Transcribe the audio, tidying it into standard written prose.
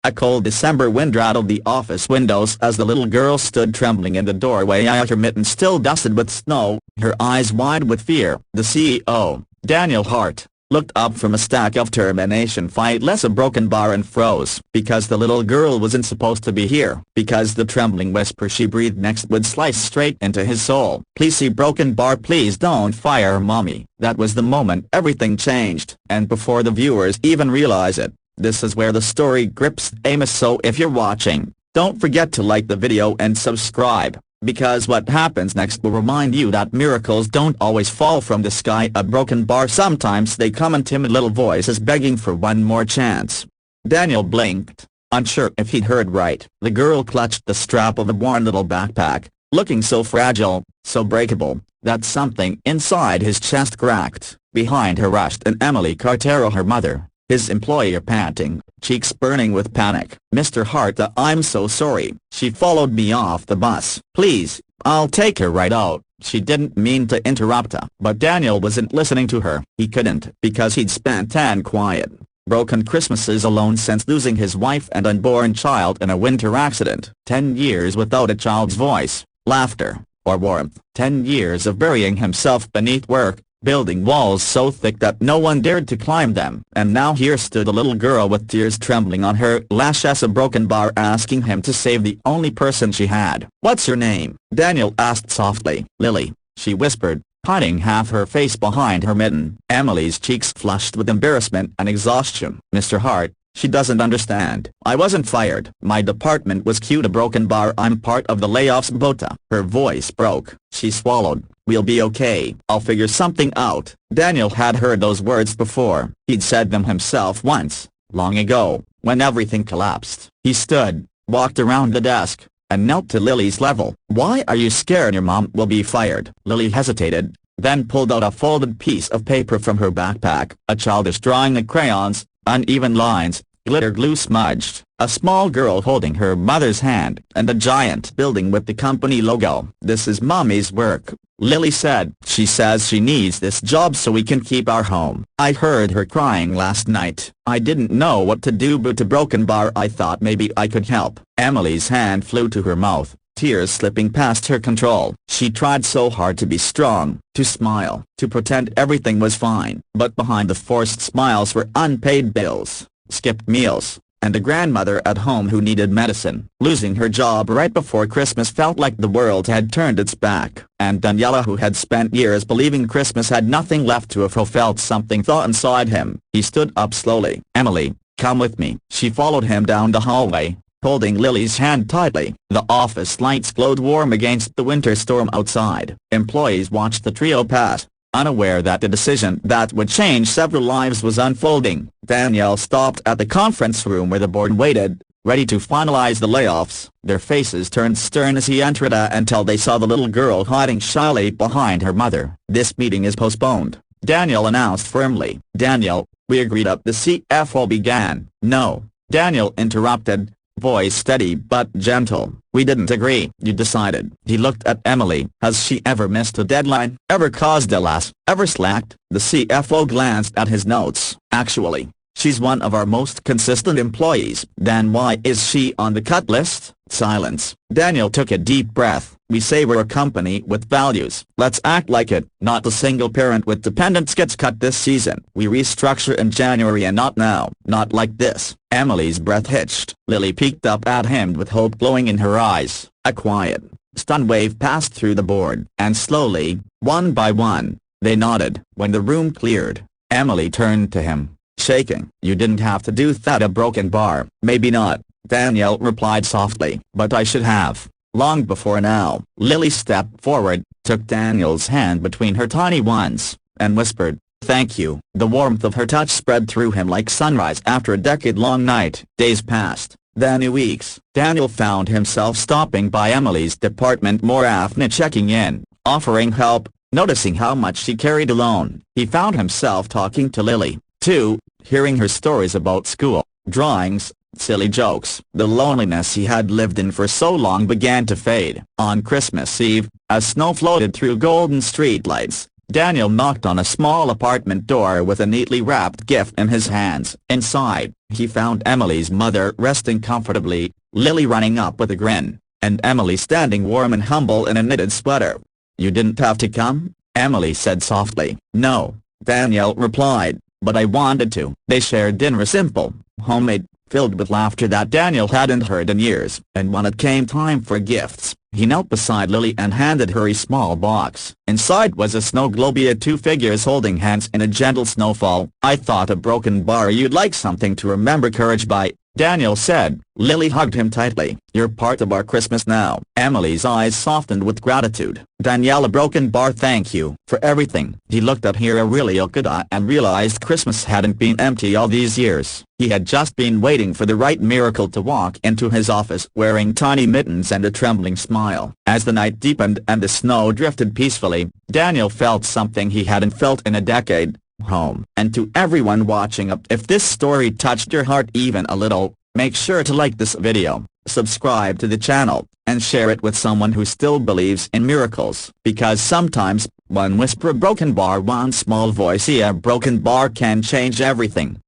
A cold December wind rattled the office windows as the little girl stood trembling in the doorway, her mittens still dusted with snow, her eyes wide with fear. The CEO, Daniel Hart, looked up from a stack of termination filers, a broken bar, and froze. Because the little girl wasn't supposed to be here. Because the trembling whisper she breathed next would slice straight into his soul. Please see broken bar, please don't fire mommy. That was the moment everything changed. And before the viewers even realize it, this is where the story grips Amos. So if you're watching, don't forget to like the video and subscribe, because what happens next will remind you that miracles don't always fall from the sky. A broken bar, sometimes they come in timid little voices begging for one more chance. Daniel blinked, unsure if he'd heard right. The girl clutched the strap of a worn little backpack, looking so fragile, so breakable, that something inside his chest cracked. Behind her rushed an Emily Cartero, her mother, his employer, panting, cheeks burning with panic. Mr. Hart, I'm so sorry. She followed me off the bus. Please, I'll take her right out. She didn't mean to interrupt her. But Daniel wasn't listening to her. He couldn't, because he'd spent 10 quiet, broken Christmases alone since losing his wife and unborn child in a winter accident. 10 years without a child's voice, laughter, or warmth. 10 years of burying himself beneath work, building walls so thick that no one dared to climb them. And now here stood a little girl with tears trembling on her lashes, a broken bar, asking him to save the only person she had. What's your name? Daniel asked softly. Lily, she whispered, hiding half her face behind her mitten. Emily's cheeks flushed with embarrassment and exhaustion. Mr. Hart, she doesn't understand. I wasn't fired. My department was queued. A broken bar. I'm part of the layoffs. Bota. Her voice broke. She swallowed. We'll be okay. I'll figure something out. Daniel had heard those words before. He'd said them himself once, long ago, when everything collapsed. He stood, walked around the desk, and knelt to Lily's level. Why are you scared? Your mom will be fired. Lily hesitated, then pulled out a folded piece of paper from her backpack. A childish drawing of crayons, uneven lines, glitter glue smudged, a small girl holding her mother's hand, and a giant building with the company logo. This is mommy's work, Lily said. She says she needs this job so we can keep our home. I heard her crying last night. I didn't know what to do, but a broken bar. I thought maybe I could help. Emily's hand flew to her mouth, tears slipping past her control. She tried so hard to be strong, to smile, to pretend everything was fine. But behind the forced smiles were unpaid bills, skipped meals, and a grandmother at home who needed medicine. Losing her job right before Christmas felt like the world had turned its back. And Daniela, who had spent years believing Christmas had nothing left to offer, felt something thaw inside him. He stood up slowly. Emily, come with me. She followed him down the hallway, holding Lily's hand tightly. The office lights glowed warm against the winter storm outside. Employees watched the trio pass, unaware that the decision that would change several lives was unfolding. Daniel stopped at the conference room where the board waited, ready to finalize the layoffs. Their faces turned stern as he entered until they saw the little girl hiding shyly behind her mother. This meeting is postponed, Daniel announced firmly. Daniel, we agreed up, the CFO began. No, Daniel interrupted, voice steady but gentle. We didn't agree. You decided. He looked at Emily. Has she ever missed a deadline? Ever caused a loss? Ever slacked? The CFO glanced at his notes. Actually, she's one of our most consistent employees. Then why is she on the cut list? Silence. Daniel took a deep breath. We say we're a company with values. Let's act like it. Not a single parent with dependents gets cut this season. We restructure in January, and not now. Not like this. Emily's breath hitched. Lily peeked up at him with hope glowing in her eyes. A quiet, stunned wave passed through the board. And slowly, one by one, they nodded. When the room cleared, Emily turned to him, shaking. You didn't have to do that. A broken bar. Maybe not, Daniel replied softly. But I should have. Long before now. Lily stepped forward, took Daniel's hand between her tiny ones, and whispered, thank you. The warmth of her touch spread through him like sunrise after a decade-long night. Days passed, then weeks. Daniel found himself stopping by Emily's department more often, checking in, offering help, noticing how much she carried alone. He found himself talking to Lily, too, hearing her stories about school, drawings, silly jokes. The loneliness he had lived in for so long began to fade. On Christmas Eve, as snow floated through golden streetlights, Daniel knocked on a small apartment door with a neatly wrapped gift in his hands. Inside, he found Emily's mother resting comfortably, Lily running up with a grin, and Emily standing warm and humble in a knitted sweater. "You didn't have to come?" Emily said softly. "No," Daniel replied, "but I wanted to." They shared dinner, simple, homemade, filled with laughter that Daniel hadn't heard in years. And when it came time for gifts, he knelt beside Lily and handed her a small box. Inside was a snow globe, two figures holding hands in a gentle snowfall. "I thought a broken bar you'd like something to remember courage by," Daniel said. Lily hugged him tightly. "You're part of our Christmas now." Emily's eyes softened with gratitude. "Daniel, a broken bar, thank you for everything." He looked at her really and realized Christmas hadn't been empty all these years. He had just been waiting for the right miracle to walk into his office wearing tiny mittens and a trembling smile. As the night deepened and the snow drifted peacefully, Daniel felt something he hadn't felt in a decade. Home. And to everyone watching, if this story touched your heart even a little, make sure to like this video, subscribe to the channel, and share it with someone who still believes in miracles. Because sometimes, one whisper, a broken bar, one small voice, a broken bar can change everything.